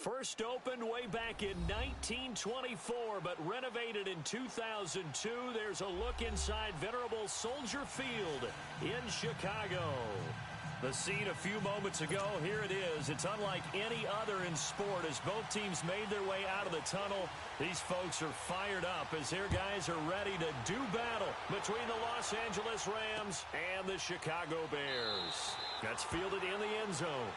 First opened way back in 1924, but renovated in 2002. There's a look inside venerable Soldier Field in Chicago. The scene a few moments ago, here it is. It's unlike any other in sport as both teams made their way out of the tunnel. These folks are fired up as their guys are ready to do battle between the Los Angeles Rams and the Chicago Bears. That's fielded in the end zone.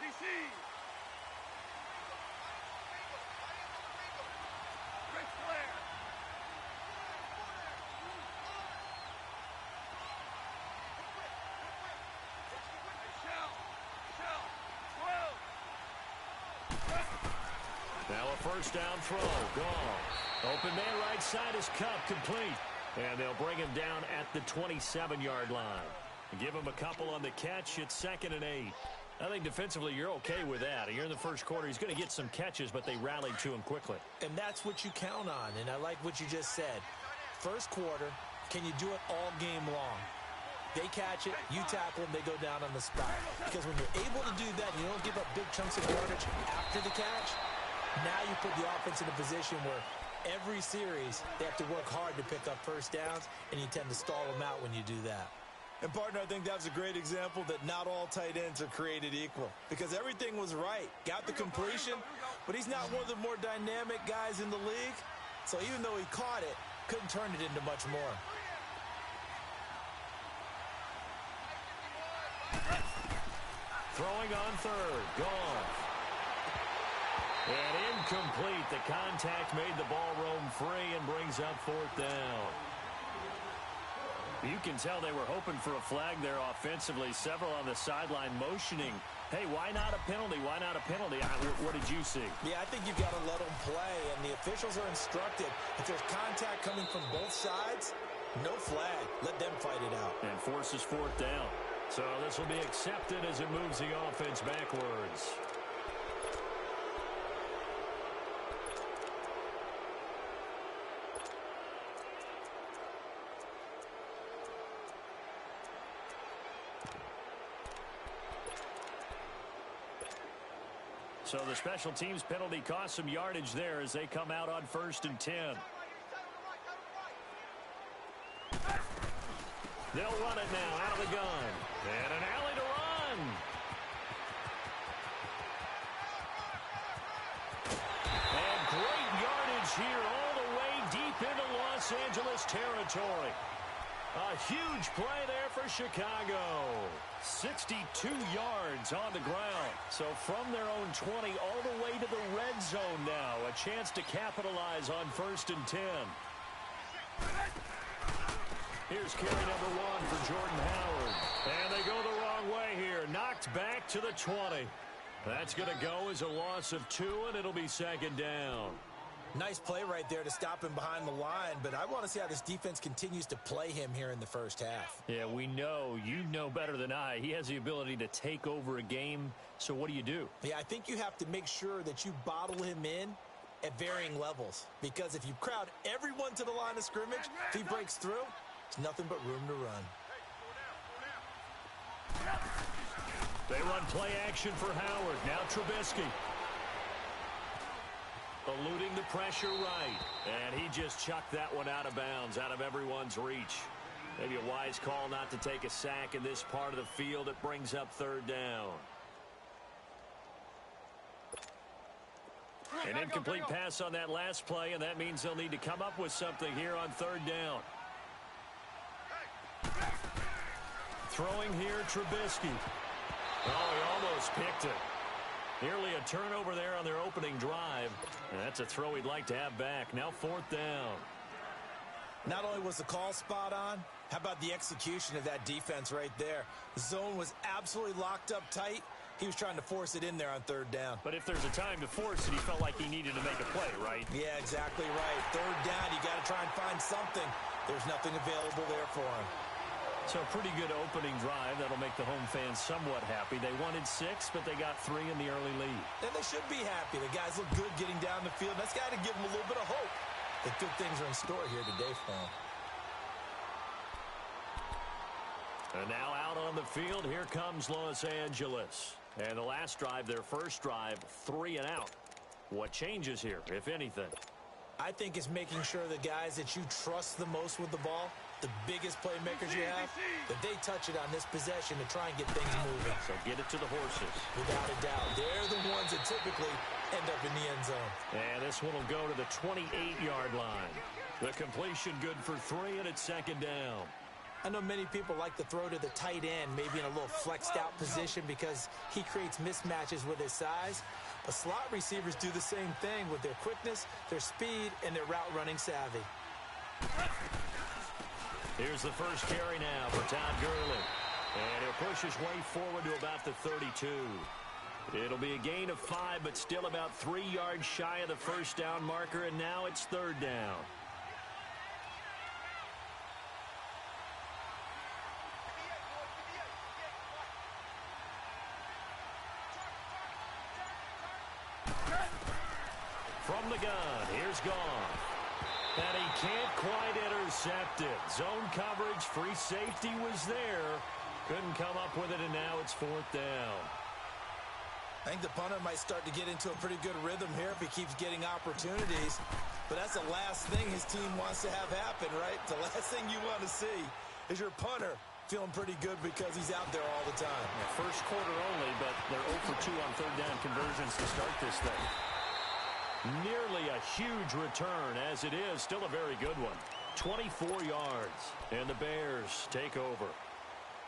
DC! Great flare! Shell! 12! Now a first down throw. Gone. Open man right side is Cup, complete. And they'll bring him down at the 27-yard line. Give him a couple on the catch. It's 2nd and 8. I think defensively you're okay with that. Here in the first quarter, he's going to get some catches, but they rallied to him quickly. And that's what you count on, and I like what you just said. First quarter, can you do it all game long? They catch it, you tackle them, they go down on the spot. Because when you're able to do that and you don't give up big chunks of yardage after the catch, now you put the offense in a position where every series they have to work hard to pick up first downs, and you tend to stall them out when you do that. And, partner, I think that's a great example that not all tight ends are created equal. Because everything was right. Got the completion, but he's not one of the more dynamic guys in the league. So even though he caught it, couldn't turn it into much more. Throwing on third. Gone. And incomplete. The contact made the ball roam free and brings up 4th down. You can tell they were hoping for a flag there offensively. Several on the sideline motioning. Hey, why not a penalty? Why not a penalty? What did you see? Yeah, I think you've got to let them play, and the officials are instructed. If there's contact coming from both sides, no flag. Let them fight it out. And forces 4th down. So this will be accepted as it moves the offense backwards. So the special teams penalty cost some yardage there as they come out on 1st and 10. They'll run it now out of the gun. And an alley to run. And great yardage here all the way deep into Los Angeles territory. A huge play there for Chicago. 62 yards on the ground. So from their own 20 all the way to the red zone now. A chance to capitalize on 1st and 10. Here's carry number 1 for Jordan Howard. And they go the wrong way here. Knocked back to the 20. That's going to go as a loss of 2, and it'll be 2nd down. Nice play right there to stop him behind the line, but I want to see how this defense continues to play him here in the first half. Yeah, we know. You know better than I. He has the ability to take over a game, so what do? Yeah, I think you have to make sure that you bottle him in at varying levels, because if you crowd everyone to the line of scrimmage, if he breaks through, it's nothing but room to run. They run play action for Howard. Now Trubisky. Eluding the pressure right. And he just chucked that one out of bounds, out of everyone's reach. Maybe a wise call not to take a sack in this part of the field. It brings up 3rd down. An incomplete pass on that last play, and that means they'll need to come up with something here on 3rd down. Throwing here, Trubisky. Oh, he almost picked it. Nearly a turnover there on their opening drive. And that's a throw he'd like to have back. Now 4th down. Not only was the call spot on, how about the execution of that defense right there? The zone was absolutely locked up tight. He was trying to force it in there on 3rd down. But if there's a time to force it, he felt like he needed to make a play, right? Yeah, exactly right. 3rd down, you got to try and find something. There's nothing available there for him. So a pretty good opening drive. That'll make the home fans somewhat happy. They wanted 6, but they got 3 in the early lead. And they should be happy. The guys look good getting down the field. That's got to give them a little bit of hope that good things are in store here today for them. And now out on the field, here comes Los Angeles. And the last drive, their first drive, 3 and out. What changes here, if anything? I think it's making sure the guys that you trust the most with the ball, the biggest playmakers you have, that they touch it on this possession to try and get things moving. So get it to the horses. Without a doubt. They're the ones that typically end up in the end zone. And this one will go to the 28-yard line. The completion good for 3, and it's second down. I know many people like to throw to the tight end, maybe in a little flexed out position because he creates mismatches with his size. But slot receivers do the same thing with their quickness, their speed, and their route running savvy. Here's the first carry now for Todd Gurley. And he'll push his way forward to about the 32. It'll be a gain of 5, but still about 3 yards shy of the first down marker, and now it's third down. From the gun, here's Goin. And he can't quite intercept it. Zone coverage, free safety was there. Couldn't come up with it, and now it's fourth down. I think the punter might start to get into a pretty good rhythm here if he keeps getting opportunities. But that's the last thing his team wants to have happen, right? The last thing you want to see is your punter feeling pretty good because he's out there all the time. Yeah, first quarter only, but they're 0 for 2 on third down conversions to start this thing. Nearly a huge return, as it is still a very good one. 24 yards, and the Bears take over.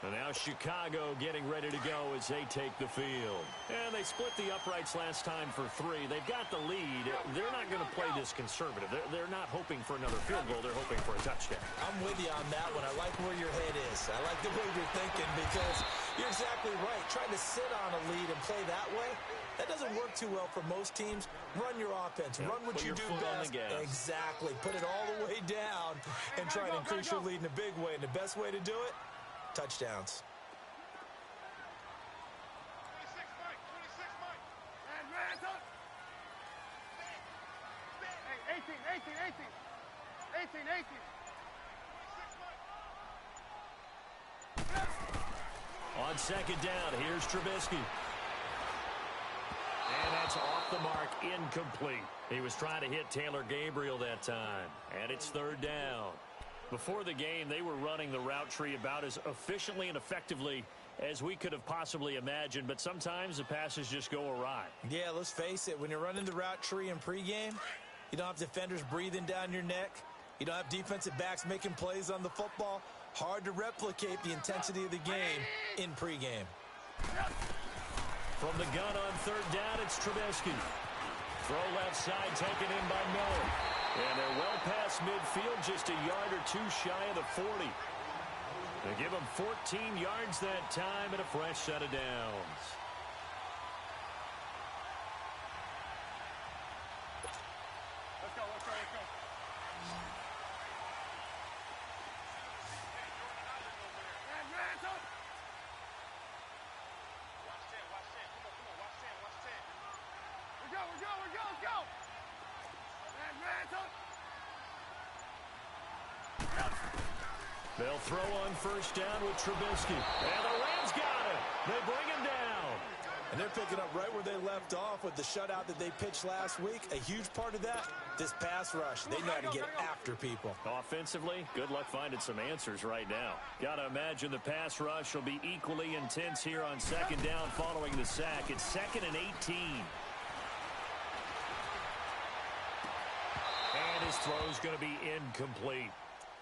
And now Chicago getting ready to go as they take the field. And they split the uprights last time for 3. They've got the lead. They're not going to play this conservative. They're not hoping for another field goal. They're hoping for a touchdown. I'm with you on that one. I like where your head is. I like the way you're thinking because you're exactly right. Trying to sit on a lead and play that way, that doesn't work too well for most teams. Run your offense. Run what you do best. Exactly. Put it all the way down and try to increase your lead in a big way. And the best way to do it, touchdowns. 26, Mike. 26, Mike. And Rams up. Hey, 18. 18. On second down, here's Trubisky. And that's off the mark, incomplete. He was trying to hit Taylor Gabriel that time. And it's third down. Before the game, they were running the route tree about as efficiently and effectively as we could have possibly imagined, but sometimes the passes just go awry. Yeah, let's face it. When you're running the route tree in pregame, you don't have defenders breathing down your neck. You don't have defensive backs making plays on the football. Hard to replicate the intensity of the game in pregame. From the gun on third down, it's Trubisky. Throw left side, taken in by Miller. And they're well past midfield, just a yard or 2 shy of the 40. They give them 14 yards that time and a fresh set of downs. Let's go. And Rams up. Watch 10. Come on. Watch 10. Let's go. And Rams up. They'll throw on first down with Trubisky. And the Rams got him. They bring him down. And they're picking up right where they left off with the shutout that they pitched last week. A huge part of that, this pass rush. They know how to get after people. Offensively, good luck finding some answers right now. Got to imagine the pass rush will be equally intense here on second down following the sack. It's 2nd and 18. And his throw's going to be incomplete.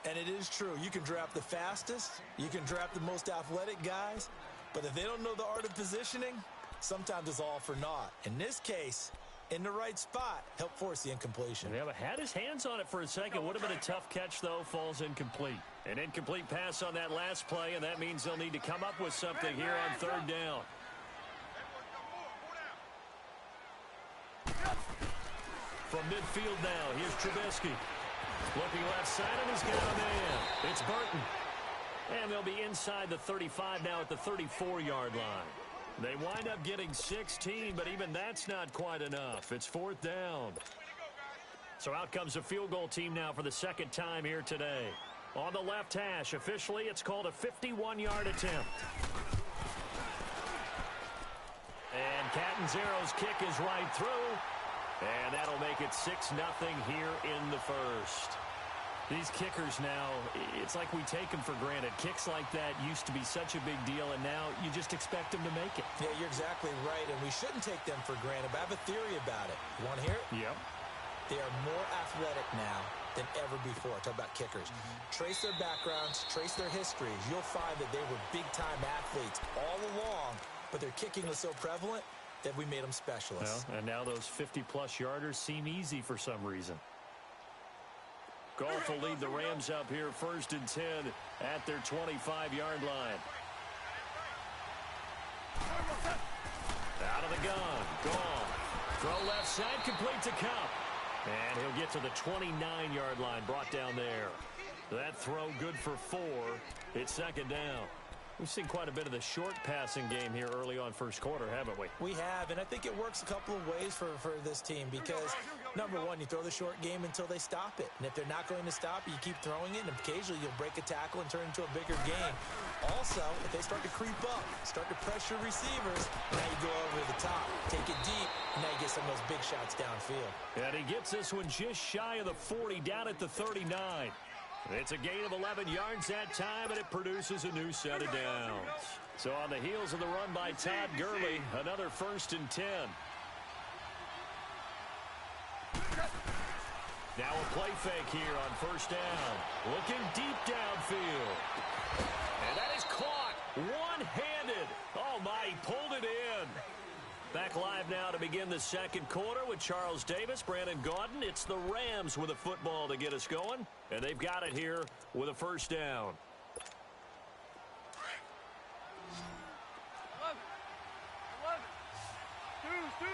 And it is true. You can draft the fastest. You can draft the most athletic guys. But if they don't know the art of positioning, sometimes it's all for naught. In this case, in the right spot, help force the incompletion. Yeah, but had his hands on it for a second. Would have been a tough catch, though. Falls incomplete. An incomplete pass on that last play, and that means they'll need to come up with something here on third down. From midfield now, here's Trubisky. Looking left side, and he's got a man. It's Burton. And they'll be inside the 35 now at the 34-yard line. They wind up getting 16, but even that's not quite enough. It's 4th down. So out comes a field goal team now for the second time here today. On the left hash, officially, it's called a 51-yard attempt. And Catanzero's kick is right through. And that'll make it 6-0 here in the first. These kickers now, it's like we take them for granted. Kicks like that used to be such a big deal, and now you just expect them to make it. Yeah, you're exactly right, and we shouldn't take them for granted, but I have a theory about it. You want to hear it? Yep. They are more athletic now than ever before. Talk about kickers. Trace their backgrounds, trace their histories. You'll find that they were big-time athletes all along, but their kicking was so prevalent that we made them specialists. Well, and now those 50-plus yarders seem easy for some reason. Goff will lead the Rams up here 1st and 10 at their 25-yard line. Out of the gun. Goff. Throw left side, complete to Cup. And he'll get to the 29-yard line, brought down there. That throw good for 4. It's 2nd down. We've seen quite a bit of the short passing game here early on first quarter, haven't we? We have, and I think it works a couple of ways for this team because, number one, you throw the short game until they stop it. And if they're not going to stop it, you keep throwing it, and occasionally you'll break a tackle and turn it into a bigger game. Also, if they start to creep up, start to pressure receivers, now you go over the top, take it deep, and now you get some of those big shots downfield. And he gets this one just shy of the 40, down at the 39. It's a gain of 11 yards that time, and it produces a new set of downs. So on the heels of the run by Todd Gurley, another 1st and 10. Now a play fake here on 1st down. Looking deep downfield. And that is caught one-handed. Oh, my, he pulled it in. Back live now to begin the second quarter with Charles Davis, Brandon Gaudin. It's the Rams with a football to get us going, and they've got it here with a 1st down. 11, 2.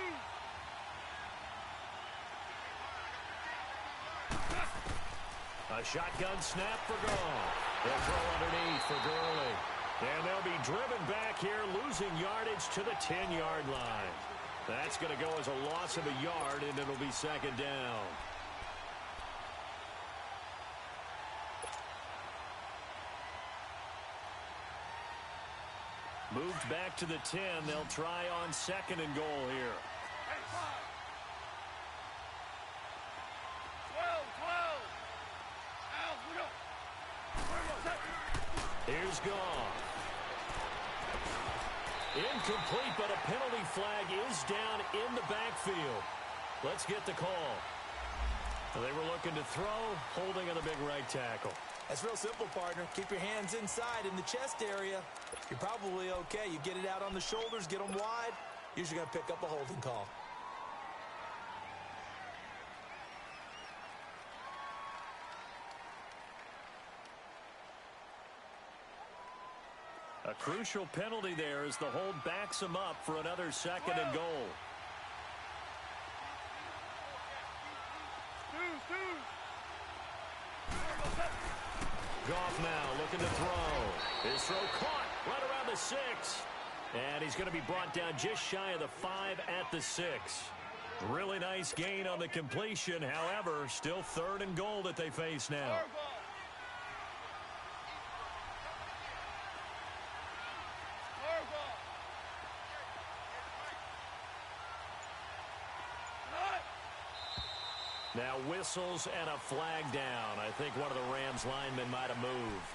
A shotgun snap for Goff. They'll throw underneath for Gurley. And they'll be driven back here, losing yardage to the 10-yard line. That's going to go as a loss of a yard, and it'll be 2nd down. Moved back to the 10. They'll try on 2nd and goal here. 12. Here's Goff. Incomplete, but a penalty flag is down in the backfield. Let's get the call. They were looking to throw, holding on the big right tackle. That's real simple, partner. Keep your hands inside in the chest area. You're probably okay. You get it out on the shoulders, get them wide. Usually going to pick up a holding call. A crucial penalty there as the hold backs him up for another 2nd and goal. Goff now looking to throw. His throw caught right around the 6. And he's going to be brought down just shy of the 5 at the 6. Really nice gain on the completion. However, still 3rd and goal that they face now. Now whistles and a flag down. I think one of the Rams linemen might have moved.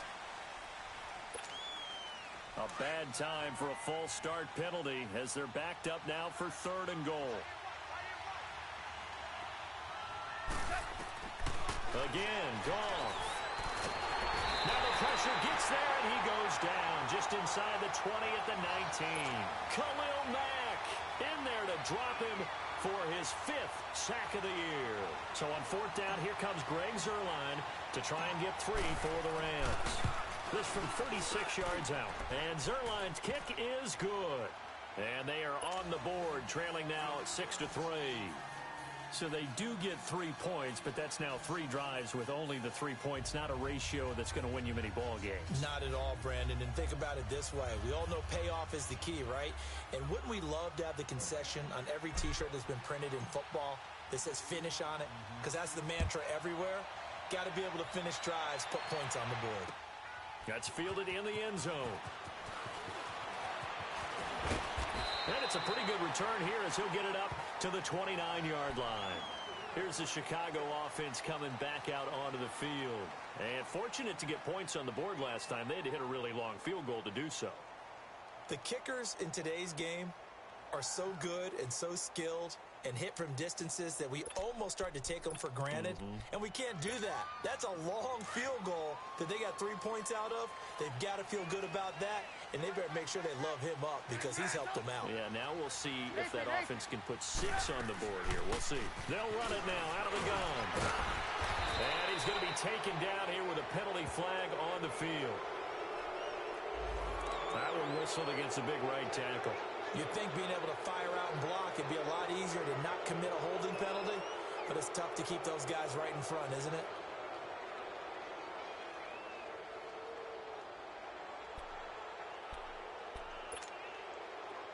A bad time for a false start penalty as they're backed up now for 3rd and goal. Again, Goff. Now the pressure gets there, and he goes down just inside the 20 at the 19. Khalil Mack in there to drop him for his 5th sack of the year. So on 4th down, here comes Greg Zuerlein to try and get 3 for the Rams. This from 36 yards out. And Zuerlein's kick is good. And they are on the board, trailing now 6-3. So they do get 3 points, but that's now 3 drives with only the 3 points, not a ratio that's going to win you many ball games. Not at all, Brandon. And think about it this way. We all know payoff is the key, right? And wouldn't we love to have the concession on every T-shirt that's been printed in football that says finish on it? Because that's the mantra everywhere. Got to be able to finish drives, put points on the board. That's fielded in the end zone. And it's a pretty good return here as he'll get it up to the 29-yard line. Here's the Chicago offense coming back out onto the field. And fortunate to get points on the board last time. They had to hit a really long field goal to do so. The kickers in today's game are so good and so skilled and hit from distances that we almost start to take them for granted. And we can't do that. That's a long field goal that they got 3 points out of. They've got to feel good about that, and they better make sure they love him up because he's helped them out. Yeah, now we'll see if that offense can put 6 on the board here. We'll see. They'll run it now out of the gun. And he's going to be taken down here with a penalty flag on the field. That one whistled against a big right tackle. You'd think being able to fire out and block would be a lot easier to not commit a holding penalty, but it's tough to keep those guys right in front, isn't it?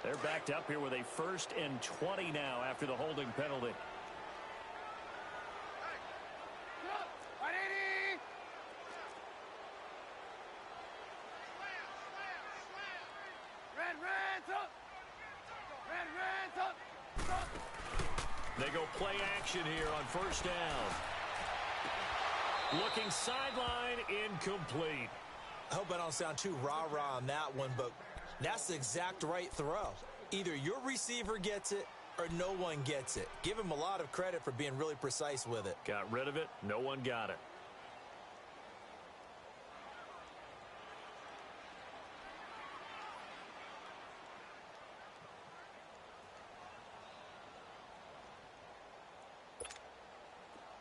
They're backed up here with a 1st and 20 now after the holding penalty. They go play action here on 1st down. Looking sideline, incomplete. I hope I don't sound too rah-rah on that one, but that's the exact right throw. Either your receiver gets it or no one gets it. Give him a lot of credit for being really precise with it. Got rid of it. No one got it.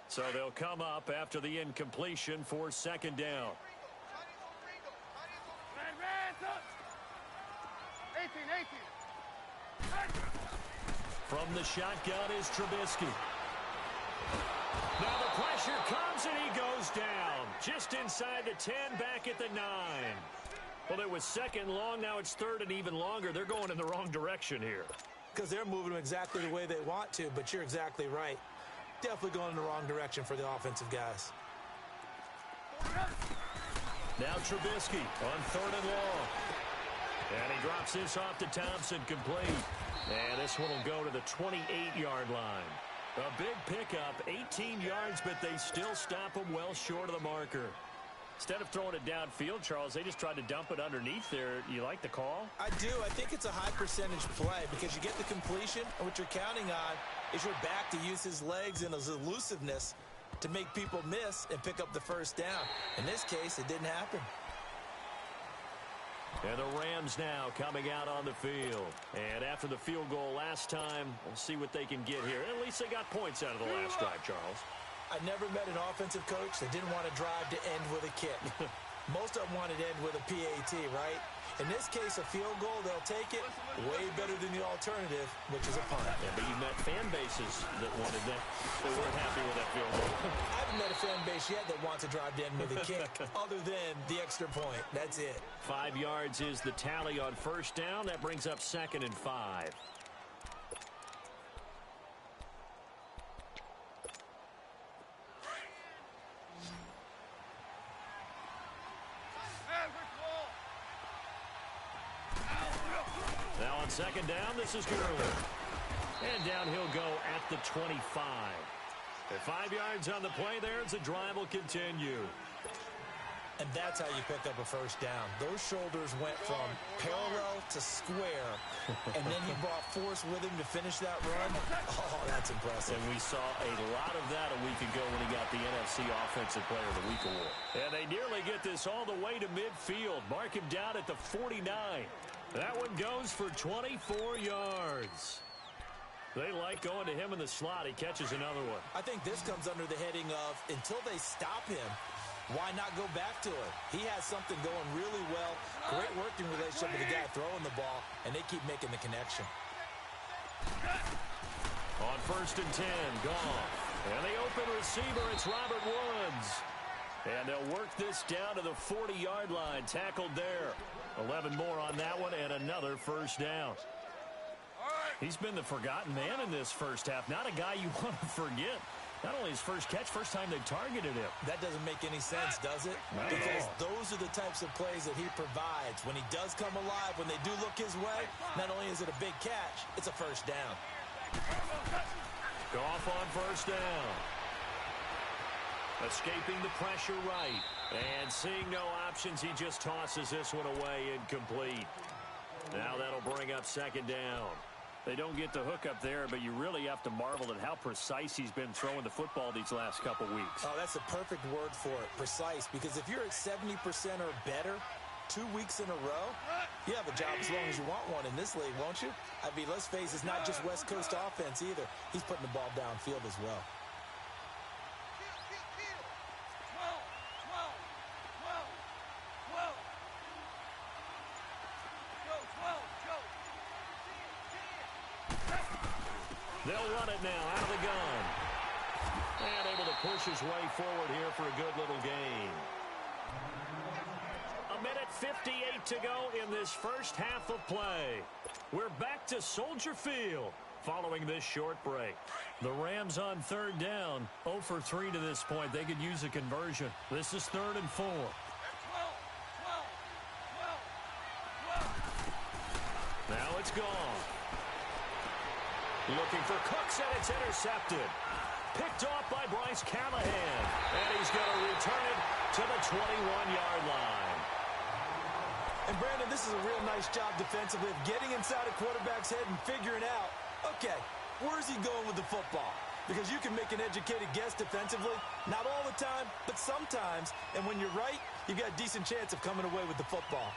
So they'll come up after the incompletion for 2nd down. From the shotgun is Trubisky. Now the pressure comes and he goes down. Just inside the 10, back at the 9. Well, it was 2nd long. Now it's 3rd and even longer. They're going in the wrong direction here. Because they're moving them exactly the way they want to, but you're exactly right. Definitely going in the wrong direction for the offensive guys. Now Trubisky on 3rd and long. And he drops this off to Thompson, complete. And this one will go to the 28-yard line. A big pickup, 18 yards, but they still stop him well short of the marker. Instead of throwing it downfield, Charles, they just tried to dump it underneath there. You like the call? I do. I think it's a high percentage play because you get the completion, and what you're counting on is your back to use his legs and his elusiveness to make people miss and pick up the 1st down. In this case, it didn't happen. And the Rams now coming out on the field. And after the field goal last time, we'll see what they can get here. At least they got points out of the last drive, Charles. I never met an offensive coach that didn't want to drive to end with a kick. Most of them wanted to end with a PAT, right? In this case, a field goal, they'll take it. Way better than the alternative, which is a punt. Yeah, but you met fan bases that wanted that. They weren't happy with that field goal. I haven't met a fan base yet that wants to drive to end with a kick, other than the extra point. That's it. 5 yards is the tally on 1st down. That brings up 2nd and 5. Now on 2nd down, this is Gurley. And down he'll go at the 25. At 5 yards on the play there, the drive will continue. And that's how you pick up a 1st down. Those shoulders went from parallel to square, and then he brought force with him to finish that run. Oh, that's impressive. And we saw a lot of that a week ago when he got the NFC Offensive Player of the Week award. And they nearly get this all the way to midfield. Mark him down at the 49. That one goes for 24 yards. They like going to him in the slot. He catches another one. I think this comes under the heading of, until they stop him, why not go back to it? He has something going really well. Great working relationship with the guy throwing the ball, and they keep making the connection. On 1st and 10, Goff. And the open receiver, it's Robert Woods. And they'll work this down to the 40-yard line. Tackled there. 11 more on that one and another first down. He's been the forgotten man in this first half. Not a guy you want to forget. Not only his first catch, first time they targeted him. That doesn't make any sense, does it? Not because at all. those are the types of plays that he provides. When he does come alive, when they do look his way, not only is it a big catch, it's a first down. Goff on first down. Escaping the pressure right. And seeing no options, he just tosses this one away incomplete. Now that'll bring up second down. They don't get the hook up there, but you really have to marvel at how precise he's been throwing the football these last couple weeks. Oh, that's a perfect word for it, precise, because if you're at 70% or better 2 weeks in a row, you have a job as long as you want one in this league, won't you? I mean, let's face it, it's not just West Coast offense either. He's putting the ball downfield as well. They'll run it now out of the gun. And able to push his way forward here for a good little gain. 1:58 to go in this first half of play. We're back to Soldier Field following this short break. The Rams on third down, 0 for 3 to this point. They could use a conversion. This is 3rd and 4. Now it's gone. Looking for Cooks, and it's intercepted. Picked off by Bryce Callahan. And he's going to return it to the 21-yard line. And, Brandon, this is a real nice job defensively of getting inside a quarterback's head and figuring out, okay, where's he going with the football? Because you can make an educated guess defensively. Not all the time, but sometimes. And when you're right, you've got a decent chance of coming away with the football.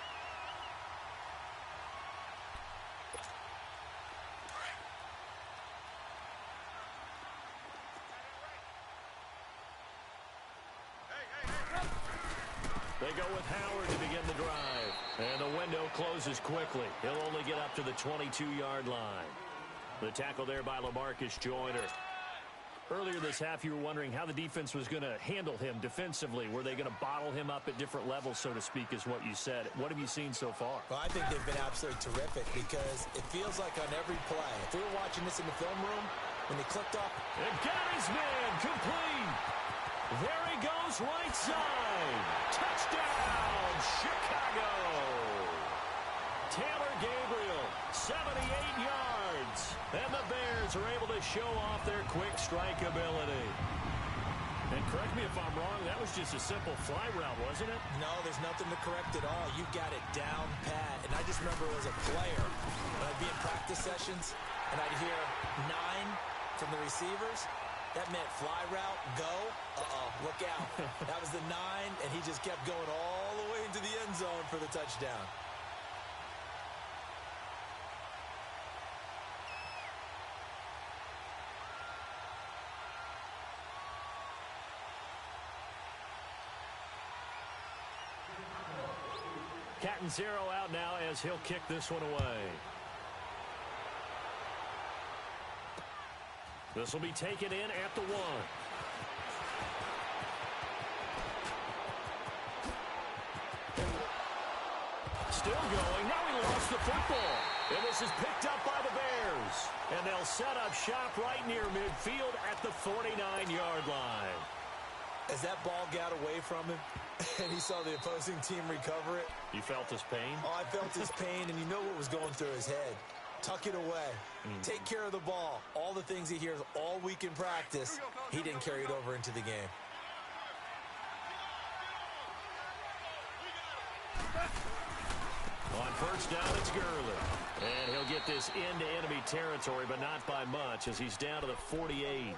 They go with Howard to begin the drive. And the window closes quickly. He'll only get up to the 22-yard line. The tackle there by LaMarcus Joyner. Earlier this half, you were wondering how the defense was going to handle him defensively. Were they going to bottle him up at different levels, so to speak, is what you said. What have you seen so far? Well, I think they've been absolutely terrific because it feels like on every play, if we were watching this in the film room, when they clicked off, and got his man complete. There he goes, right side. Touchdown, Chicago. Taylor Gabriel, 78 yards. And the Bears are able to show off their quick strike ability. And correct me if I'm wrong, that was just a simple fly route, wasn't it? no, there's nothing to correct at all. You've got it down pat. And I just remember as a player, when I'd be in practice sessions, and I'd hear 9 from the receivers, that meant fly route, go. Look out. That was the 9, and he just kept going all the way into the end zone for the touchdown. Cat and zero out now as he'll kick this one away. This will be taken in at the 1. Still going. Now he lost the football. And this is picked up by the Bears. And they'll set up shop right near midfield at the 49-yard line. As that ball got away from him and he saw the opposing team recover it. You felt his pain? Oh, I felt his pain, and you know what was going through his head. Tuck it away. Take care of the ball. All the things he hears all week in practice, he didn't carry it over into the game. On first down, it's Gurley. And he'll get this into enemy territory, but not by much as he's down to the 48.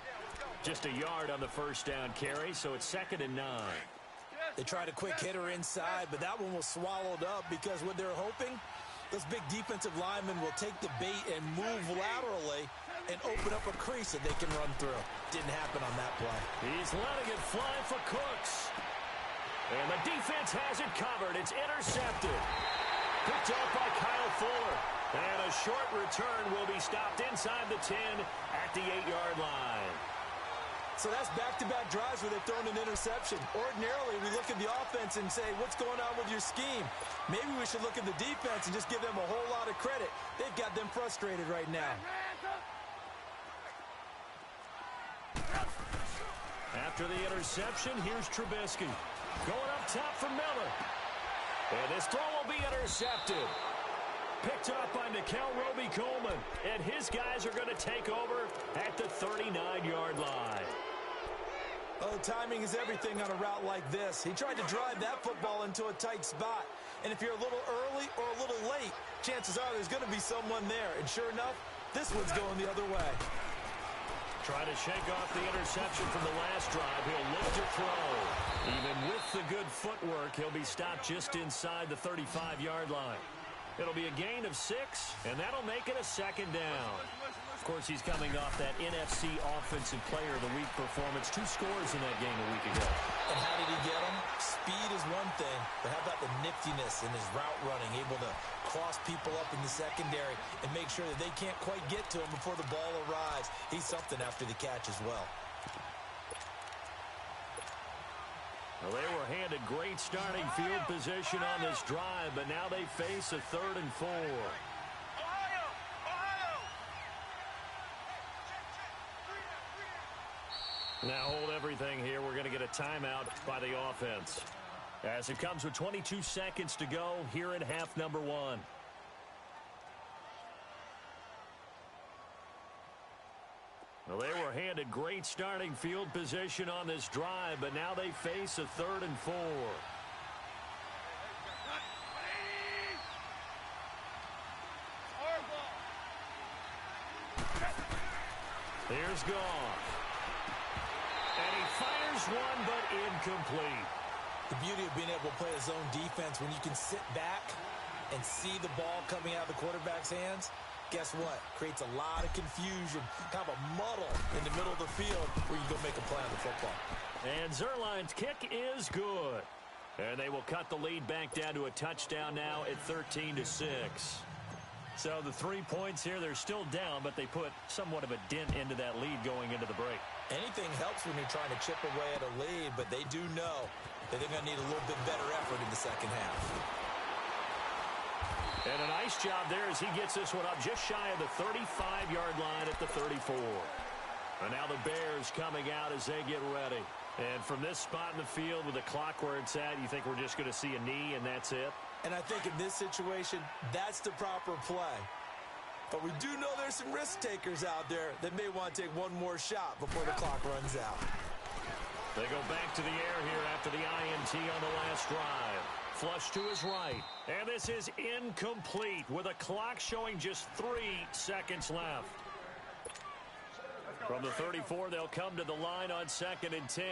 Just a yard on the first down carry, so it's 2nd and 9. They tried a quick hitter inside, but that one was swallowed up because what they're hoping, those big defensive linemen will take the bait and move laterally and open up a crease that they can run through. Didn't happen on that play. He's letting it fly for Cooks. And the defense has it covered. It's intercepted. Picked off by Kyle Fuller. And a short return will be stopped inside the 10 at the 8-yard line. So that's back-to-back drives where they've thrown an interception. Ordinarily, we look at the offense and say, what's going on with your scheme? Maybe we should look at the defense and just give them a whole lot of credit. They've got them frustrated right now. After the interception, here's Trubisky. Going up top for Miller. And this throw will be intercepted. Picked up by Nickel Roby-Coleman. And his guys are going to take over at the 39-yard line. Oh, timing is everything on a route like this. He tried to drive that football into a tight spot. And if you're a little early or a little late, chances are there's going to be someone there. And sure enough, this one's going the other way. Trying to shake off the interception from the last drive. He'll look to throw. Even with the good footwork, he'll be stopped just inside the 35-yard line. It'll be a gain of 6, and that'll make it a second down. Of course, he's coming off that NFC Offensive Player of the Week performance. 2 scores in that game a week ago. And how did he get them? Speed is one thing, but how about the niftiness in his route running, able to cross people up in the secondary and make sure that they can't quite get to him before the ball arrives. He's something after the catch as well. Well, they were handed great starting field position on this drive, but now they face a 3rd and 4. Now hold everything here. We're going to get a timeout by the offense. As it comes with 22 seconds to go here in half number 1. Well, they were handed great starting field position on this drive, but now they face a 3rd and 4. Here's Goff. And he fires one, but incomplete. The beauty of being able to play a zone defense when you can sit back and see the ball coming out of the quarterback's hands, guess what? Creates a lot of confusion, kind of a muddle in the middle of the field where you go make a play on the football. And Zerline's kick is good. And they will cut the lead back down to a touchdown now at 13-6. So the 3 points here, they're still down, but they put somewhat of a dent into that lead going into the break. Anything helps when you're trying to chip away at a lead, but they do know that they're going to need a little bit better effort in the second half. And a nice job there as he gets this one up just shy of the 35-yard line at the 34. And now the Bears coming out as they get ready. And from this spot in the field with the clock where it's at, you think we're just going to see a knee and that's it? And I think in this situation, that's the proper play. But we do know there's some risk takers out there that may want to take one more shot before the clock runs out. They go back to the air here after the INT on the last drive. Flush to his right. And this is incomplete with a clock showing just 3 seconds left. From the 34, they'll come to the line on 2nd and 10.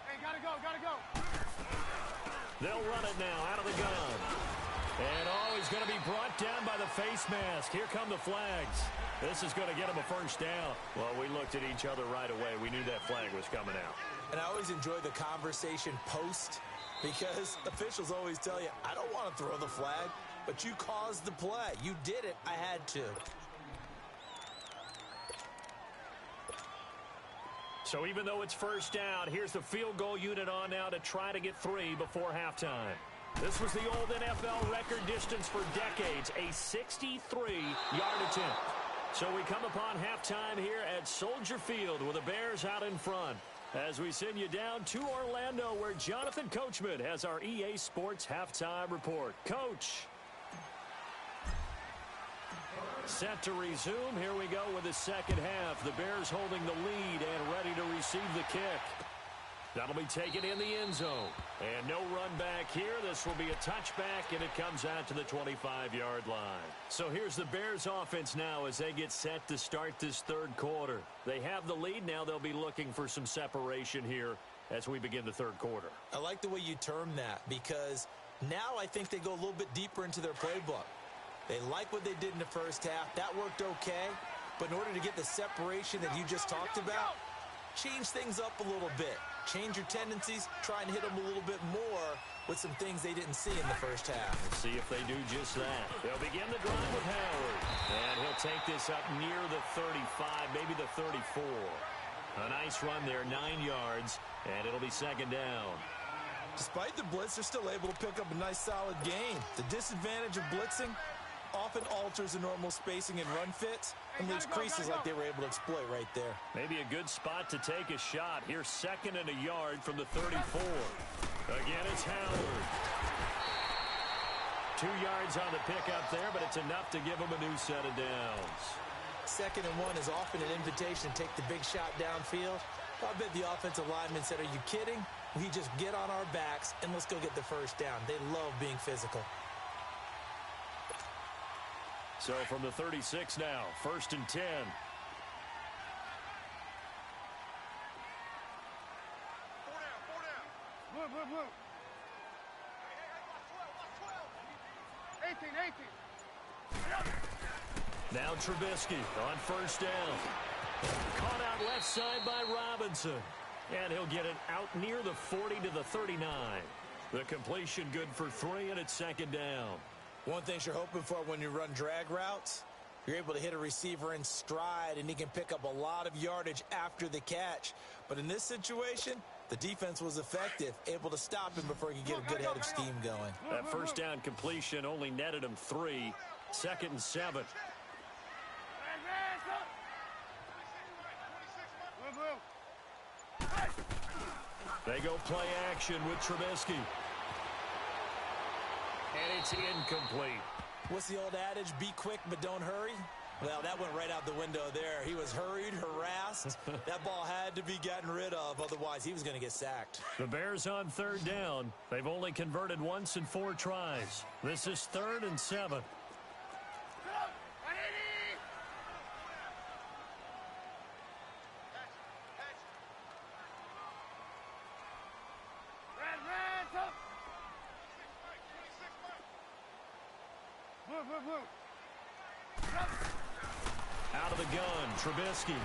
Hey, gotta go. They'll run it now out of the gun. And he's going to be brought down by the face mask. Here come the flags. This is going to get him a first down. Well, we looked at each other right away. We knew that flag was coming out. And I always enjoy the conversation post because officials always tell you, I don't want to throw the flag, but you caused the play. You did it. I had to. So even though it's first down, here's the field goal unit on now to try to get 3 before halftime. This was the old NFL record distance for decades, a 63-yard attempt. So we come upon halftime here at Soldier Field with the Bears out in front. As we send you down to Orlando where Jonathan Coachman has our EA Sports halftime report. Coach. Set to resume. Here we go with the second half. The Bears holding the lead and ready to receive the kick. That'll be taken in the end zone. And no run back here. This will be a touchback, and it comes out to the 25-yard line. So here's the Bears offense now as they get set to start this third quarter. They have the lead. Now they'll be looking for some separation here as we begin the third quarter. I like the way you term that because now I think they go a little bit deeper into their playbook. They like what they did in the first half. That worked okay. But in order to get the separation that you just talked about, change things up a little bit. Change your tendencies, try and hit them a little bit more with some things they didn't see in the first half. We'll see if they do just that. They'll begin the drive with Howard. And he'll take this up near the 35, maybe the 34. A nice run there, 9 yards, and it'll be second down. Despite the blitz, they're still able to pick up a nice, solid gain. The disadvantage of blitzing often alters the normal spacing and run fits and leaves creases like they were able to exploit right there. Maybe a good spot to take a shot. Here's second and a yard from the 34. Again, it's Howard. 2 yards on the pickup there, but it's enough to give him a new set of downs. 2nd and 1 is often an invitation to take the big shot downfield. I bet the offensive linemen said, are you kidding? We just get on our backs and let's go get the first down. They love being physical. So from the 36 now, 1st and 10. Blue, blue, blue. 18, 18. Now Trubisky on 1st down. Caught out left side by Robinson. And he'll get it out near the 40 to the 39. The completion good for 3, and it's 2nd down. One thing you're hoping for when you run drag routes, you're able to hit a receiver in stride, and he can pick up a lot of yardage after the catch. But in this situation, the defense was effective, able to stop him before he could get a good head of steam going. That 1st down completion only netted him 3. 2nd and 7. They go play action with Trubisky. And it's incomplete. What's the old adage? Be quick, but don't hurry. Well, that went right out the window there. He was hurried, harassed. That ball had to be gotten rid of. Otherwise, he was going to get sacked. The Bears on 3rd down. They've only converted once in 4 tries. This is 3rd and 7. Out of the gun, Trubisky.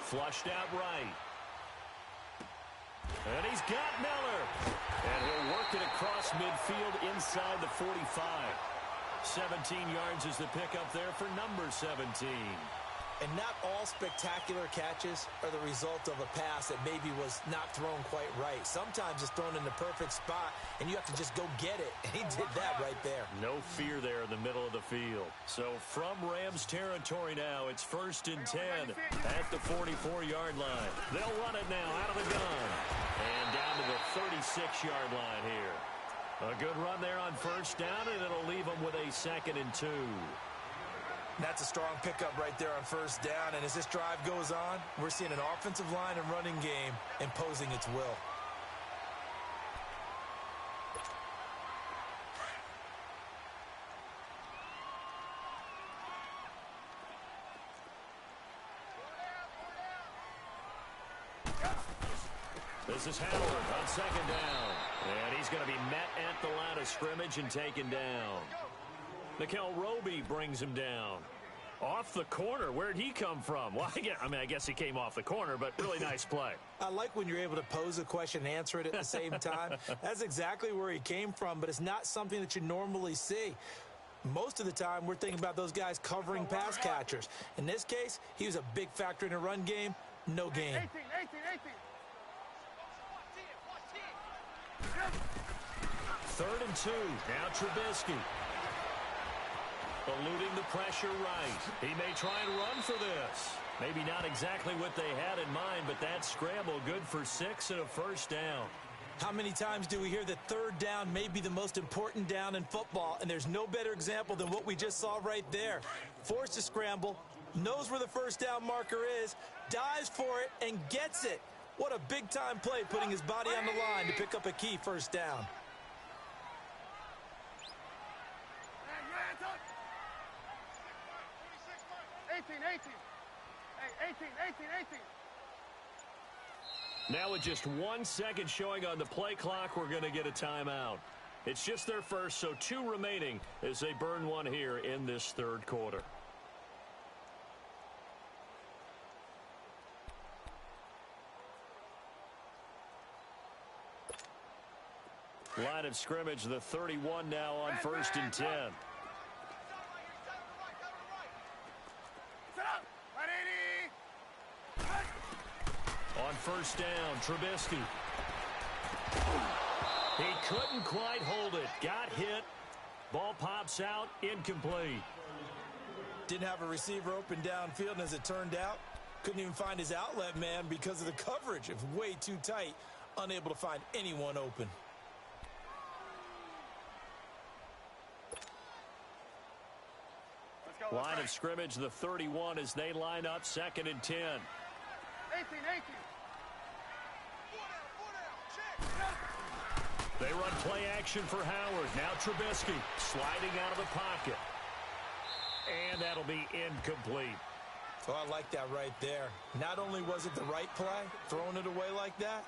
Flushed out right. And he's got Miller. And he'll work it across midfield inside the 45. 17 yards is the pickup there for number 17. And not all spectacular catches are the result of a pass that maybe was not thrown quite right. Sometimes it's thrown in the perfect spot, and you have to just go get it. And he did that right there. No fear there in the middle of the field. So from Rams territory now, it's 1st and 10 at the 44-yard line. They'll run it now out of the gun. And down to the 36-yard line here. A good run there on 1st down, and it'll leave them with a 2nd and 2. That's a strong pickup right there on 1st down. And as this drive goes on, we're seeing an offensive line and running game imposing its will. This is Howard on 2nd down. And he's going to be met at the line of scrimmage and taken down. Nickel Roby brings him down. Off the corner. Where'd he come from? Well, I guess he came off the corner, but really nice play. I like when you're able to pose a question and answer it at the same time. That's exactly where he came from, but it's not something that you normally see. Most of the time, we're thinking about those guys covering pass catchers. In this case, he was a big factor in a run game. No gain. 18, 3rd and 2. Now Trubisky. Eluding the pressure right. He may try and run for this. Maybe not exactly what they had in mind, but that scramble good for 6 and a 1st down. How many times do we hear that 3rd down may be the most important down in football, and there's no better example than what we just saw right there. Forced to scramble, knows where the 1st down marker is, dives for it, and gets it. What a big-time play, putting his body on the line to pick up a key 1st down. 18. Now with just 1 second showing on the play clock, we're going to get a timeout. It's just their first, so 2 remaining as they burn one here in this 3rd quarter. Line of scrimmage, the 31 now on 1st and 10. Set up. 180. On 1st down, Trubisky. He couldn't quite hold it. Got hit. Ball pops out, incomplete. Didn't have a receiver open downfield, and as it turned out, couldn't even find his outlet man because of the coverage. It was way too tight, unable to find anyone open. Let's go. Line of scrimmage, the 31 as they line up 2nd and 10. 18. They run play action for Howard. Now Trubisky sliding out of the pocket. And that'll be incomplete. Oh, I like that right there. Not only was it the right play, throwing it away like that,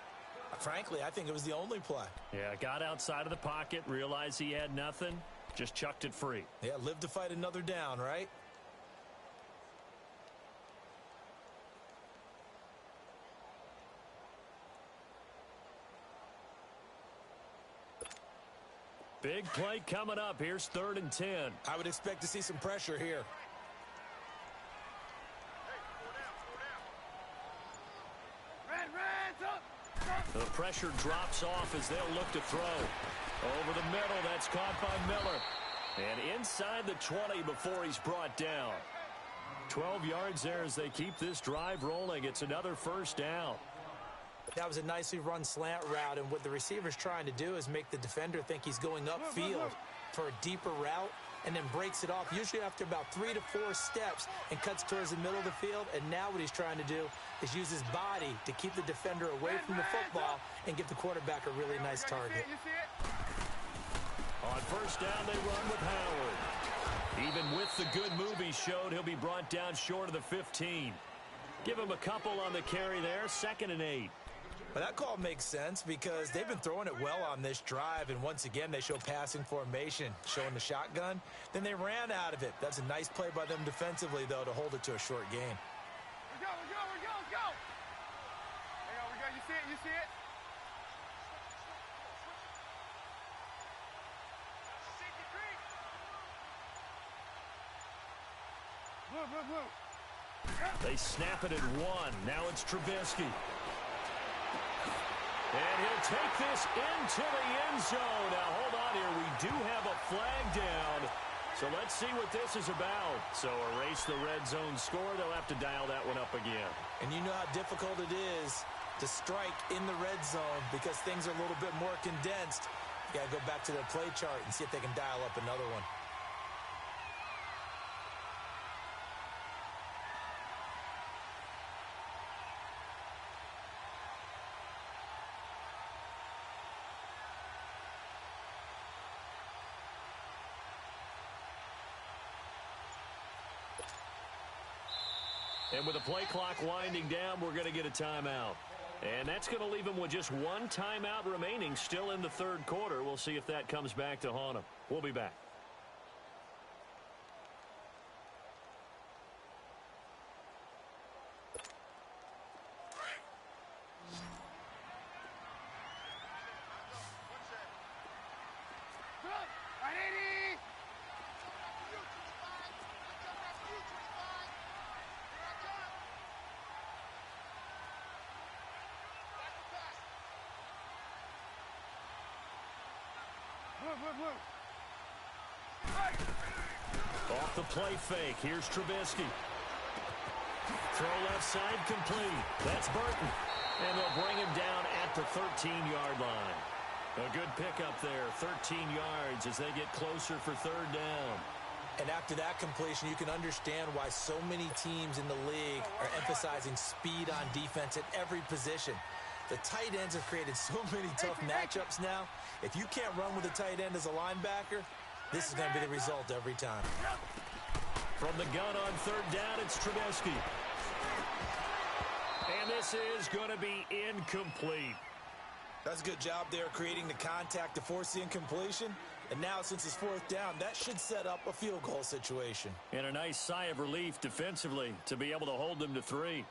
frankly, I think it was the only play. Yeah, got outside of the pocket, realized he had nothing, just chucked it free. Yeah, live to fight another down, right? Big play coming up. Here's 3rd and 10. I would expect to see some pressure here. The pressure drops off as they'll look to throw. Over the middle, that's caught by Miller. And inside the 20 before he's brought down. 12 yards there as they keep this drive rolling. It's another 1st down. That was a nicely run slant route, and what the receiver's trying to do is make the defender think he's going upfield for a deeper route, and then breaks it off, usually after about 3 to 4 steps, and cuts towards the middle of the field. And now what he's trying to do is use his body to keep the defender away from the football and give the quarterback a really nice target. On 1st down, they run with Howard. Even with the good move he showed, he'll be brought down short of the 15. Give him a couple on the carry there, 2nd and 8. Well, that call makes sense because they've been throwing it well on this drive, and once again they show passing formation, showing the shotgun. Then they ran out of it. That's a nice play by them defensively, though, to hold it to a short gain. Let's go. Let's go. There we go. You see it. Blue. They snap it at 1. Now it's Trubisky. And he'll take this into the end zone. Now, hold on here. We do have a flag down. So let's see what this is about. So erase the red zone score. They'll have to dial that one up again. And you know how difficult it is to strike in the red zone because things are a little bit more condensed. You got to go back to their play chart and see if they can dial up another one. And with the play clock winding down, we're going to get a timeout. And that's going to leave them with just 1 timeout remaining still in the 3rd quarter. We'll see if that comes back to haunt them. We'll be back. Off the play fake. Here's Trubisky. Throw left side complete. That's Burton. And they'll bring him down at the 13-yard line. A good pickup there. 13 yards as they get closer for 3rd down. And after that completion, you can understand why so many teams in the league are emphasizing speed on defense at every position. The tight ends have created so many tough matchups now. If you can't run with a tight end as a linebacker, this is going to be the result every time. From the gun on 3rd down, it's Trubisky. And this is going to be incomplete. That's a good job there creating the contact to force the incompletion. And now, since it's 4th down, that should set up a field goal situation. And a nice sigh of relief defensively to be able to hold them to 3.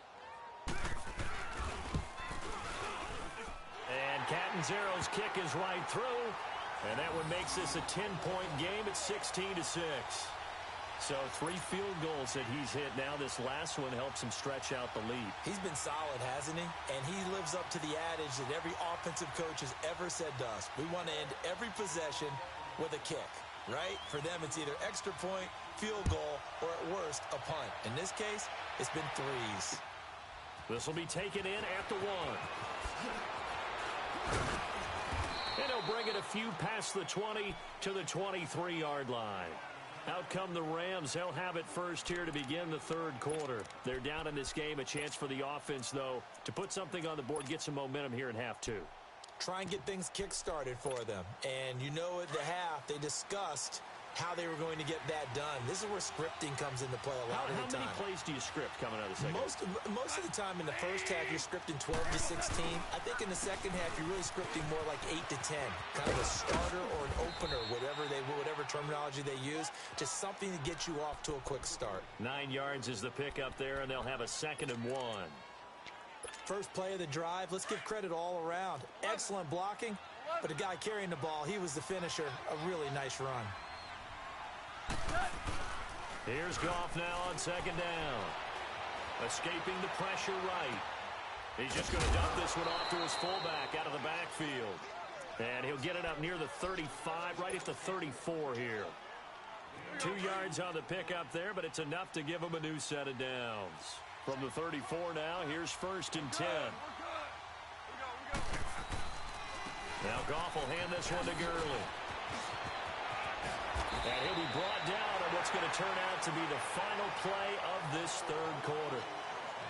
And Catanzaro's kick is right through. And that one makes this a 10-point game at 16-6. So 3 field goals that he's hit now. This last one helps him stretch out the lead. He's been solid, hasn't he? And he lives up to the adage that every offensive coach has ever said to us. We want to end every possession with a kick, right? For them, it's either extra point, field goal, or at worst, a punt. In this case, it's been 3s. This will be taken in at the 1. And he'll bring it a few past the 20 to the 23-yard line. Out come the Rams. They'll have it first here to begin the third quarter. They're down in this game. A chance for the offense, though, to put something on the board, get some momentum here in half 2. Try and get things kick-started for them. And you know at the half, they discussed how they were going to get that done. This is where scripting comes into play a lot of the time. How many plays do you script coming out of the second? Most of the time in the first half, you're scripting 12 to 16. I think in the second half, you're really scripting more like 8 to 10. Kind of a starter or an opener, whatever terminology they use. Just something to get you off to a quick start. 9 yards is the pickup there, and they'll have a 2nd and 1. First play of the drive, let's give credit all around. Excellent blocking, but the guy carrying the ball, he was the finisher. A really nice run. Here's Goff now on 2nd down. Escaping the pressure right. He's just going to dump this one off to his fullback out of the backfield. And he'll get it up near the 35, right at the 34 here. 2 yards on the pickup there, but it's enough to give him a new set of downs. From the 34 now, here's 1st and 10. Now Goff will hand this one to Gurley. And he'll be brought down on what's going to turn out to be the final play of this third quarter.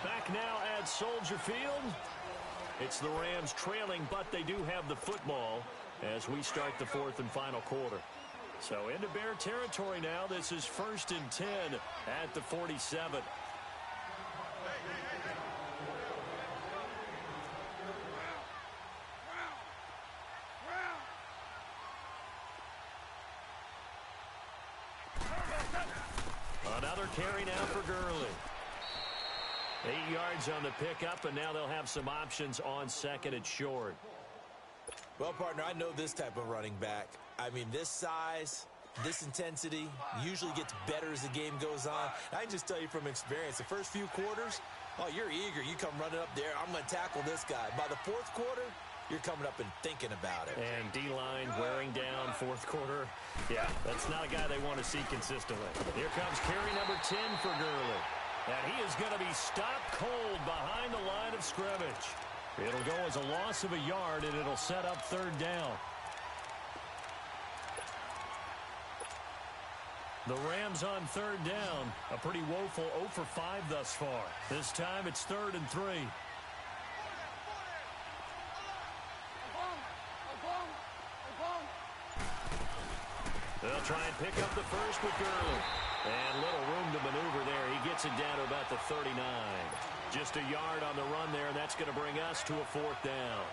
Back now at Soldier Field. It's the Rams trailing, but they do have the football as we start the 4th and final quarter. So into Bear territory now. This is 1st and 10 at the 47. Another carry now for Gurley. 8 yards on the pickup, and now they'll have some options on 2nd and short. Well, partner, I know this type of running back. I mean, this size, this intensity usually gets better as the game goes on. I can just tell you from experience, the first few quarters, oh, you're eager. You come running up there, I'm going to tackle this guy. By the 4th quarter, you're coming up and thinking about it. And D-line wearing down 4th quarter. Yeah, that's not a guy they want to see consistently. Here comes carry number 10 for Gurley. And he is going to be stopped cold behind the line of scrimmage. It'll go as a loss of a yard, and it'll set up 3rd down. The Rams on 3rd down. A pretty woeful 0 for 5 thus far. This time it's 3rd and 3. They'll try and pick up the first with Gurley. And little room to maneuver there. He gets it down to about the 39. Just a yard on the run there, and that's going to bring us to a 4th down.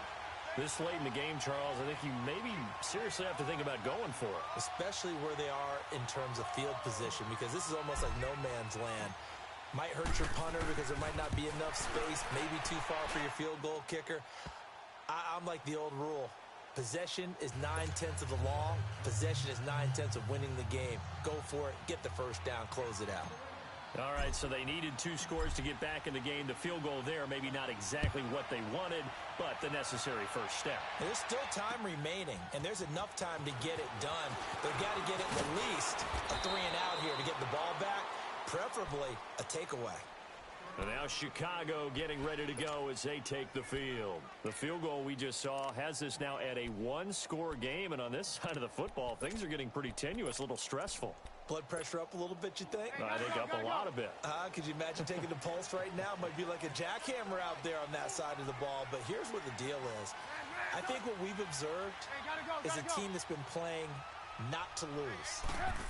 This late in the game, Charles, I think you maybe seriously have to think about going for it. Especially where they are in terms of field position, because this is almost like no man's land. Might hurt your punter because there might not be enough space, maybe too far for your field goal kicker. I'm like the old rule. Possession is 9/10 of the law. Possession is 9/10 of winning the game. Go for it. Get the first down. Close it out. All right, so they needed 2 scores to get back in the game. The field goal there, maybe not exactly what they wanted, but the necessary first step. There's still time remaining, and there's enough time to get it done. They've got to get it at least a 3 and out here to get the ball back, preferably a takeaway. And now Chicago getting ready to go as they take the field. The field goal we just saw has this now at a 1-score game, and on this side of the football, things are getting pretty tenuous, a little stressful. Blood pressure up a little bit, you think? I think up a lot a bit. Could you imagine taking the pulse right now? Might be like a jackhammer out there on that side of the ball. But here's what the deal is. I think what we've observed is a team that's been playing not to lose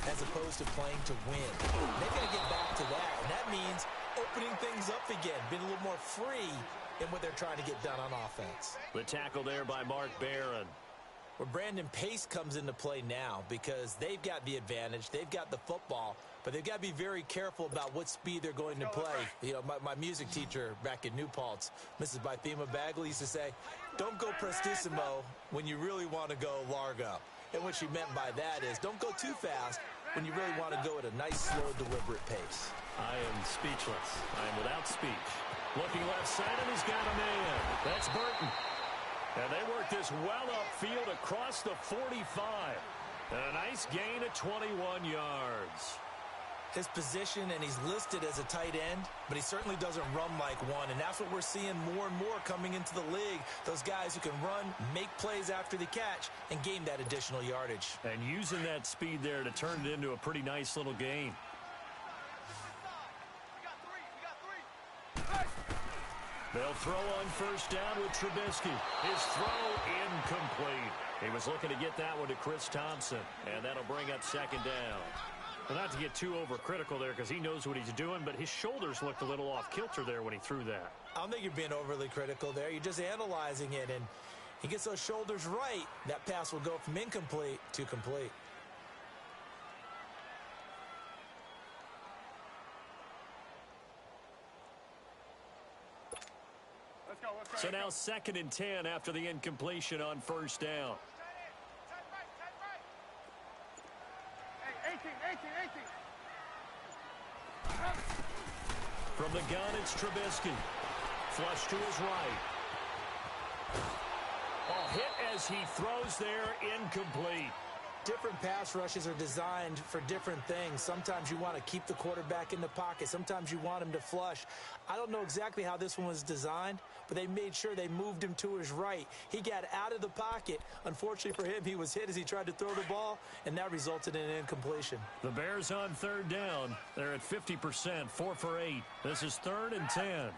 as opposed to playing to win. They've got to get back to that, and that means opening things up again, being a little more free in what they're trying to get done on offense. The tackle there by Mark Barron. Well, Brandon, pace comes into play now because they've got the advantage. They've got the football, but they've got to be very careful about what speed they're going to play. You know, my music teacher back in New Paltz, Mrs. Bythema Bagley, used to say, don't go prestissimo when you really want to go largo. And what she meant by that is don't go too fast when you really want to go at a nice, slow, deliberate pace. I am speechless. I am without speech. Looking left side, and he's got a man. That's Burton. And they work this well upfield across the 45. And a nice gain of 21 yards. His position, and he's listed as a tight end, but he certainly doesn't run like one. And that's what we're seeing more and more coming into the league. Those guys who can run, make plays after the catch, and gain that additional yardage. And using that speed there to turn it into a pretty nice little gain. They'll throw on first down with Trubisky. His throw incomplete. He was looking to get that one to Chris Thompson, and that'll bring up second down. Well, not to get too overcritical there because he knows what he's doing, but his shoulders looked a little off kilter there when he threw that. I don't think you're being overly critical there. You're just analyzing it, and he gets those shoulders right. That pass will go from incomplete to complete. So now 2nd and 10 after the incompletion on first down. Hey, 18. From the gun, it's Trubisky. Flush to his right. A hit as he throws there, incomplete. Different pass rushes are designed for different things. Sometimes you want to keep the quarterback in the pocket. Sometimes you want him to flush. I don't know exactly how this one was designed, but they made sure they moved him to his right. He got out of the pocket. Unfortunately for him, he was hit as he tried to throw the ball, and that resulted in an incompletion. The Bears on third down. They're at 50%, 4 for 8. This is 3rd and 10.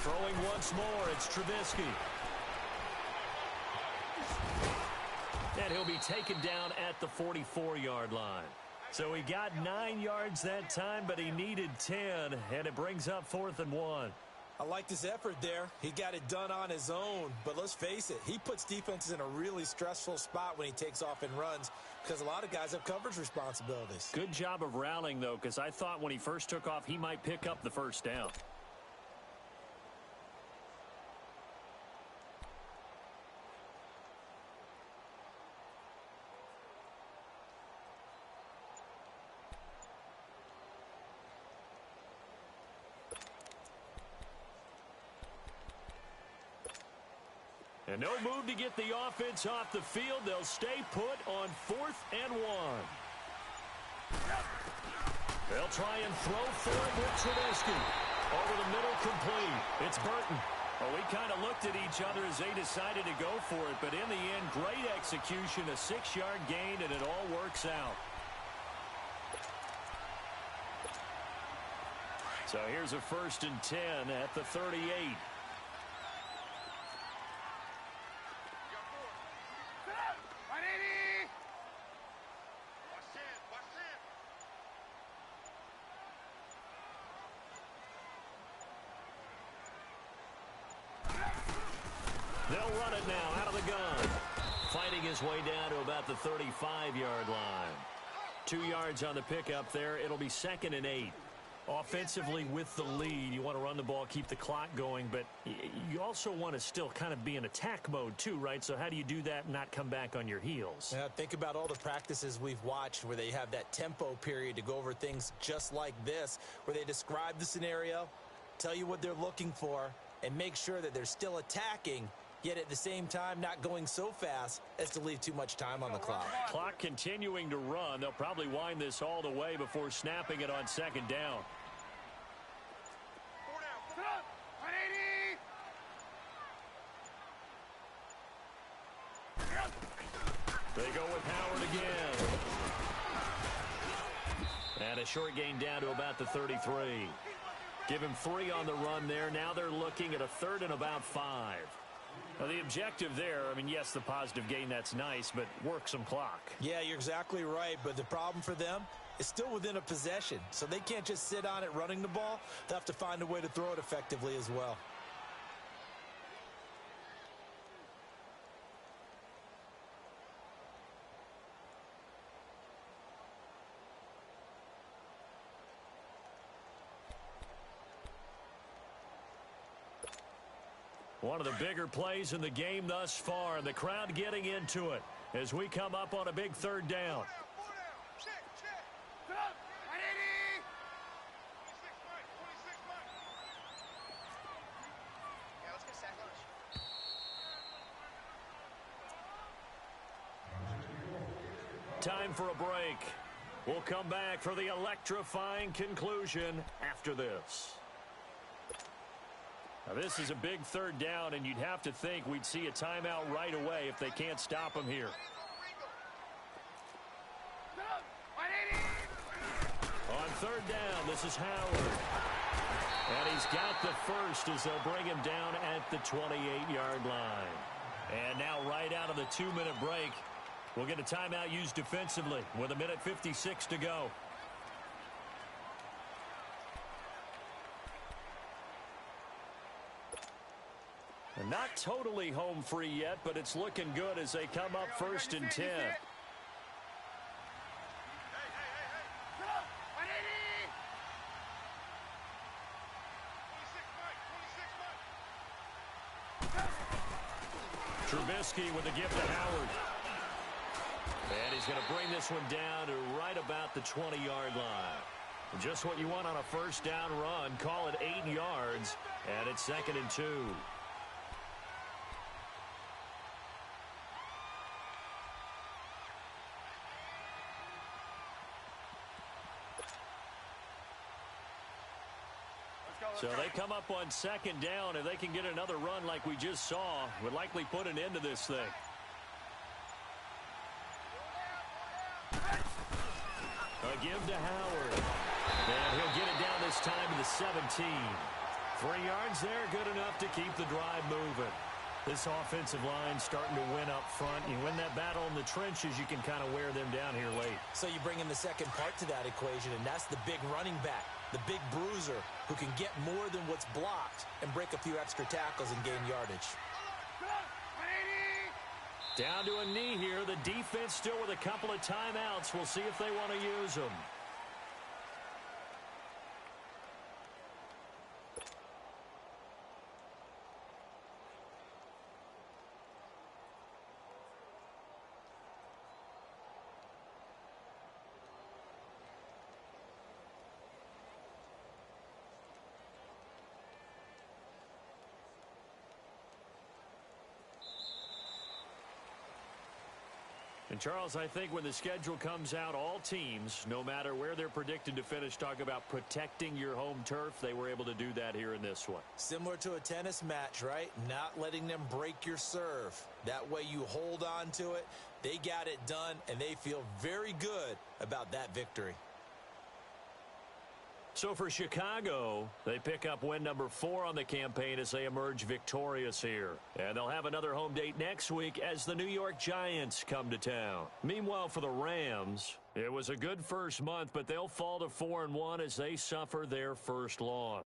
Throwing once more, it's Trubisky. And he'll be taken down at the 44-yard line. So he got 9 yards that time, but he needed 10, and it brings up 4th and 1. I like this effort there. He got it done on his own, but let's face it, he puts defenses in a really stressful spot when he takes off and runs because a lot of guys have coverage responsibilities. Good job of rallying, though, because I thought when he first took off, he might pick up the first down. And no move to get the offense off the field. They'll stay put on 4th and 1. They'll try and throw for it with Trubisky. Over the middle, complete. It's Burton. Well, we kind of looked at each other as they decided to go for it. But in the end, great execution, a 6-yard gain, and it all works out. So here's a 1st and 10 at the 38. They'll run it now out of the gun. Fighting his way down to about the 35-yard line. 2 yards on the pickup there. It'll be 2nd and 8. Offensively with the lead, you want to run the ball, keep the clock going, but you also want to still kind of be in attack mode too, right? So how do you do that and not come back on your heels? Yeah, think about all the practices we've watched where they have that tempo period to go over things just like this, where they describe the scenario, tell you what they're looking for, and make sure that they're still attacking, yet at the same time not going so fast as to leave too much time on the clock. Clock continuing to run. They'll probably wind this all the way before snapping it on 2nd down. They go with Howard again. And a short gain down to about the 33. Give him 3 on the run there. Now they're looking at a 3rd and about 5. Now, the objective there, I mean, yes, the positive gain, that's nice, but work some clock. Yeah, you're exactly right, but the problem for them is still within a possession, so they can't just sit on it running the ball. They have to find a way to throw it effectively as well. One of the bigger plays in the game thus far, and the crowd getting into it as we come up on a big 3rd down. Time for a break. We'll come back for the electrifying conclusion after this. Now, this is a big 3rd down, and you'd have to think we'd see a timeout right away if they can't stop him here. On 3rd down, this is Howard. And he's got the first as they'll bring him down at the 28-yard line. And now right out of the 2-minute break, we'll get a timeout used defensively with 1:56 to go. And not totally home free yet, but it's looking good as they come up 1st and 10. Trubisky with the gift to Howard. And he's going to bring this one down to right about the 20-yard line. Just what you want on a 1st down run. Call it 8 yards, and it's 2nd and 2. So they come up on 2nd down. If they can get another run like we just saw, would likely put an end to this thing. A give to Howard. And he'll get it down this time to the 17. 3 yards there, good enough to keep the drive moving. This offensive line starting to win up front. You win that battle in the trenches, you can kind of wear them down here late. So you bring in the second part to that equation, and that's the big running back, the big bruiser, who can get more than what's blocked and break a few extra tackles and gain yardage. Down to a knee here. The defense still with a couple of timeouts. We'll see if they want to use them. And, Charles, I think when the schedule comes out, all teams, no matter where they're predicted to finish, talk about protecting your home turf. They were able to do that here in this one. Similar to a tennis match, right? Not letting them break your serve. That way you hold on to it. They got it done, and they feel very good about that victory. So for Chicago, they pick up win number 4 on the campaign as they emerge victorious here. And they'll have another home date next week as the New York Giants come to town. Meanwhile, for the Rams, it was a good first month, but they'll fall to 4-1 as they suffer their first loss.